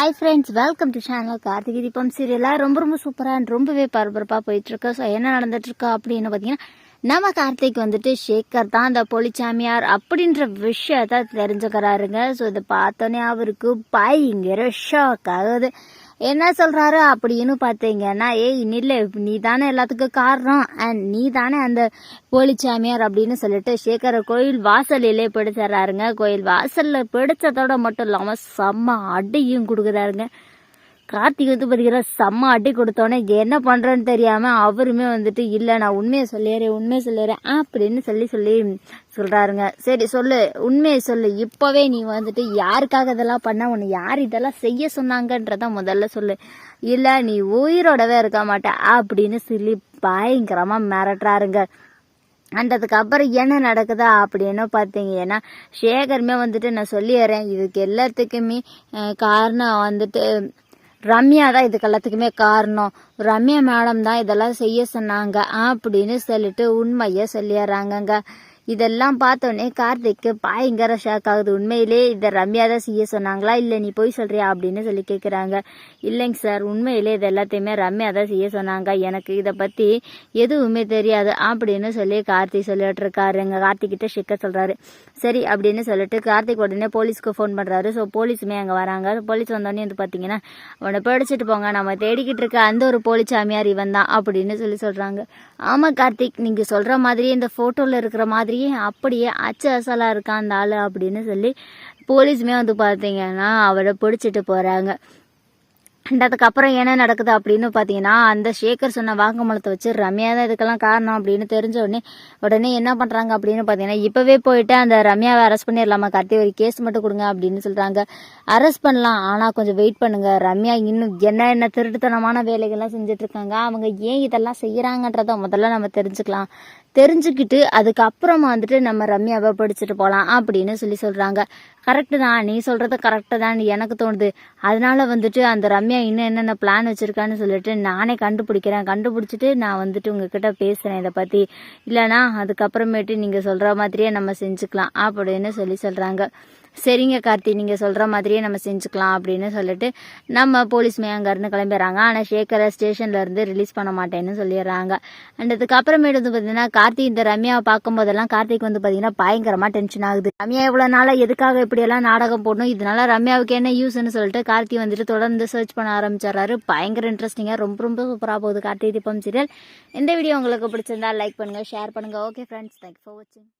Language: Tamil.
Hi friends, welcome to channel Karthigai Deepam சீரியலாக ரொம்ப சூப்பராக அண்ட் ரொம்பவே பரபரப்பாக போயிட்டுருக்கு. ஸோ என்ன நடந்துட்டுருக்கா அப்படின்னு பார்த்தீங்கன்னா, நம்ம கார்த்திக் வந்துட்டு சேகர் தான் அந்த போலிச்சாமியார் அப்படின்ற விஷயத்த தெரிஞ்சுக்கிறாருங்க. ஸோ இதை பார்த்தோன்னே அவருக்கு பயங்கர ஷாக் ஆகுது. என்ன சொல்கிறாரு அப்படின்னு பார்த்தீங்கன்னா, இல்லை நீ தானே எல்லாத்துக்கும் காரணம் அண்ட் நீ தானே அந்த போலிச்சாமியார் அப்படின்னு சொல்லிட்டு சேகரை கோயில் வாசலிலே பிடிச்சிடறாருங்க. கோயில் வாசலில் பிடிச்சதோட மட்டும் இல்லாமல் செம்ம அடியும் கொடுக்குறாருங்க. கார்த்திக் வந்து பார்த்தீங்கன்னா செம்ம அடி கொடுத்தோன்னே என்ன பண்ணுறேன்னு தெரியாமல் அவருமே வந்துட்டு இல்லை நான் உண்மையை சொல்லிடுறேன் அப்படின்னு சொல்லி சொல்கிறாருங்க. சரி சொல்லு, உண்மையை சொல்லு, இப்போவே நீ வந்துட்டு யாருக்காக இதெல்லாம் பண்ண, உன்னை யார் இதெல்லாம் செய்ய சொன்னாங்கன்றத முதல்ல சொல்லு, இல்லை நீ உயிரோடவே இருக்க மாட்டே அப்படின்னு சொல்லி பயங்கரமாக மிரட்டுறாருங்க. அதுக்கப்புறம் என்ன நடக்குதா அப்படின்னு பார்த்தீங்கன்னா, சேகருமே வந்துட்டு நான் சொல்லிடுறேன், இதுக்கு எல்லாத்துக்குமே காரணம் வந்துட்டு ரம்யா தான், இதுக்கு எல்லாத்துக்குமே காரணம் ரம்யா மேடம் தான் இதெல்லாம் செய்ய சொன்னாங்க அப்படின்னு சொல்லிட்டு உண்மையை சொல்லிடுறாங்கங்க. இதெல்லாம் பார்த்தோன்னே கார்த்திக்கு பயங்கர ஷாக் ஆகுது. உண்மையிலே இதை ரம்யா தான் செய்ய சொன்னாங்களா, இல்லை நீ போய் சொல்றியா அப்படின்னு சொல்லி கேட்குறாங்க. இல்லைங்க சார், உண்மையிலே இது எல்லாத்தையுமே ரம்யா தான் செய்ய சொன்னாங்க, எனக்கு இதை பற்றி எதுவுமே தெரியாது அப்படின்னு சொல்லி கார்த்திக் சொல்லிட்டு இருக்காருங்க. கார்த்திக்கிட்ட சேகர் சொல்கிறாரு. சரி அப்படின்னு சொல்லிட்டு கார்த்திக் உடனே போலீஸ்க்கு ஃபோன் பண்ணுறாரு. ஸோ போலீஸுமே அங்கே வராங்க. போலீஸ் வந்தோடனே வந்து பார்த்தீங்கன்னா, அவனை படிச்சுட்டு போங்க, நம்ம தேடிக்கிட்டு இருக்க அந்த ஒரு போலிச்சாமியார் இவன் தான் அப்படின்னு சொல்லி சொல்கிறாங்க. ஆமாம் கார்த்திக், நீங்கள் சொல்கிற மாதிரியே இந்த ஃபோட்டோவில் இருக்கிற மாதிரியே அப்படியே அசலாக இருக்கான் அந்த ஆள் அப்படின்னு சொல்லி போலீஸுமே வந்து பார்த்தீங்கன்னா அவரை பிடிச்சிட்டு போகிறாங்க. அதுக்கப்புறம் என்ன நடக்குது அப்படின்னு பார்த்தீங்கன்னா, அந்த சேகர் சொன்ன வாக்குமூலத்தை வச்சு ரம்யா தான் இதுக்கெல்லாம் காரணம் அப்படின்னு தெரிஞ்ச உடனே என்ன பண்ணுறாங்க அப்படின்னு பார்த்தீங்கன்னா, இப்போவே போயிட்டு அந்த ரம்யாவை அரெஸ்ட் பண்ணிடலாமா கார்த்தி, ஒரு கேஸ் மட்டும் கொடுங்க அப்படின்னு சொல்கிறாங்க. அரெஸ்ட் பண்ணலாம், ஆனால் கொஞ்சம் வெயிட் பண்ணுங்க, ரம்யா இன்னும் என்ன திருட்டுத்தனமான வேலைகள்லாம் செஞ்சிட்ருக்காங்க, அவங்க ஏன் இதெல்லாம் செய்கிறாங்கன்றத முதல்ல நம்ம தெரிஞ்சுக்கிட்டு அதுக்கப்புறமா வந்துட்டு நம்ம ரம்யாவை படிச்சுட்டு போகலாம் அப்படின்னு சொல்கிறாங்க. கரெக்டு தான், நீ சொல்கிறது கரெக்டு தான் எனக்கு தோணுது. அதனால வந்துட்டு அந்த ரம்யா இன்னும் என்னென்ன பிளான் வச்சுருக்கான்னு சொல்லிட்டு நானே கண்டுபிடிச்சிட்டு நான் வந்துட்டு உங்ககிட்ட பேசுகிறேன் இதை பற்றி, இல்லைனா அதுக்கப்புறமேட்டு நீங்கள் சொல்கிற மாதிரியே நம்ம செஞ்சுக்கலாம் அப்படின்னு சொல்கிறாங்க. சரிங்க கார்த்தி, நீங்கள் சொல்கிற மாதிரியே நம்ம செஞ்சுக்கலாம் அப்படின்னு சொல்லிட்டு நம்ம போலீஸ்மே அங்கேருந்து கிளம்பிடுறாங்க. ஆனால் சேகரை ஸ்டேஷன்லேருந்து ரிலீஸ் பண்ண மாட்டேன்னு சொல்லிடுறாங்க. அண்ட் அதுக்கப்புறமேட்டு வந்து பார்த்தீங்கன்னா, கார்த்தி இந்த ரம்யாவை பார்க்கும்போதெல்லாம் கார்த்திக் வந்து பார்த்தீங்கன்னா பயங்கரமாக டென்ஷன் ஆகுது. ரம்யா இவ்வளோ நாளாக எதுக்காக இப்படியெல்லாம் நாடகம் போடணும், இதனால ரம்யாவுக்கு என்ன யூஸ்ன்னு சொல்லிட்டு கார்த்தி வந்துட்டு தொடர்ந்து சர்ச் பண்ண ஆரம்பிச்சிடறாரு. பயங்கர இன்ட்ரெஸ்டிங்காக ரொம்ப சூப்பராக போகுது கார்த்திகை தீபம் சீரியல். இந்த வீடியோ உங்களுக்கு பிடிச்சிருந்தா லைக் பண்ணுங்கள், ஷேர் பண்ணுங்கள். ஓகே ஃப்ரெண்ட்ஸ், தேங்க்ஸ் ஃபார் வாட்சிங்.